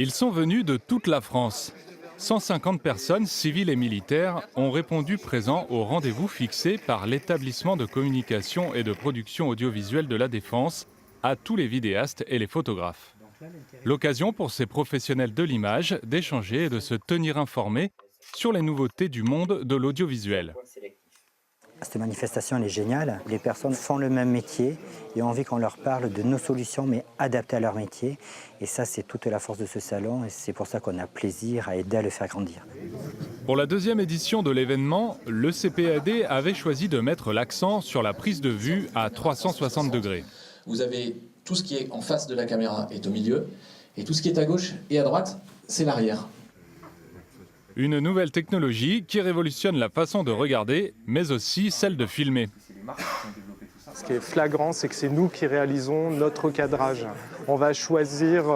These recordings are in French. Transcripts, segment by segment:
Ils sont venus de toute la France. 150 personnes, civiles et militaires, ont répondu présents au rendez-vous fixé par l'établissement de communication et de production audiovisuelle de la Défense à tous les vidéastes et les photographes. L'occasion pour ces professionnels de l'image d'échanger et de se tenir informés sur les nouveautés du monde de l'audiovisuel. Cette manifestation elle est géniale. Les personnes font le même métier et ont envie qu'on leur parle de nos solutions, mais adaptées à leur métier. Et ça, c'est toute la force de ce salon et c'est pour ça qu'on a plaisir à aider à le faire grandir. Pour la deuxième édition de l'événement, le CPAD avait choisi de mettre l'accent sur la prise de vue à 360 degrés. Vous avez tout ce qui est en face de la caméra est au milieu, et tout ce qui est à gauche et à droite, c'est l'arrière. Une nouvelle technologie qui révolutionne la façon de regarder, mais aussi celle de filmer. Ce qui est flagrant, c'est que c'est nous qui réalisons notre cadrage. On va choisir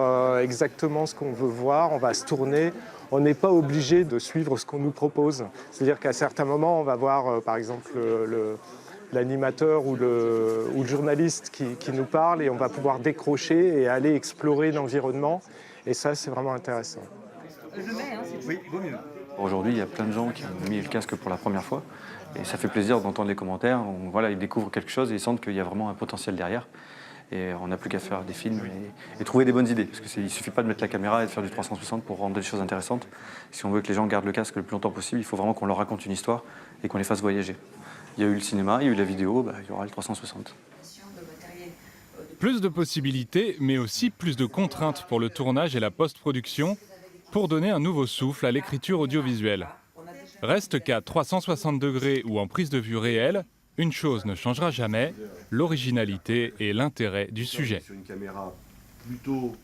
exactement ce qu'on veut voir, on va se tourner. On n'est pas obligé de suivre ce qu'on nous propose. C'est-à-dire qu'à certains moments, on va voir par exemple l'animateur ou le journaliste qui nous parle et on va pouvoir décrocher et aller explorer l'environnement. Et ça, c'est vraiment intéressant. Oui, vaut mieux. Aujourd'hui, il y a plein de gens qui ont mis le casque pour la première fois et ça fait plaisir d'entendre les commentaires. Voilà, ils découvrent quelque chose et ils sentent qu'il y a vraiment un potentiel derrière. Et on n'a plus qu'à faire des films et trouver des bonnes idées. Parce qu'il ne suffit pas de mettre la caméra et de faire du 360 pour rendre des choses intéressantes. Si on veut que les gens gardent le casque le plus longtemps possible, il faut vraiment qu'on leur raconte une histoire et qu'on les fasse voyager. Il y a eu le cinéma, il y a eu la vidéo, il y aura le 360. Plus de possibilités, mais aussi plus de contraintes pour le tournage et la post-production, pour donner un nouveau souffle à l'écriture audiovisuelle. Reste qu'à 360 degrés ou en prise de vue réelle, une chose ne changera jamais, l'originalité et l'intérêt du sujet. Sur une caméra plutôt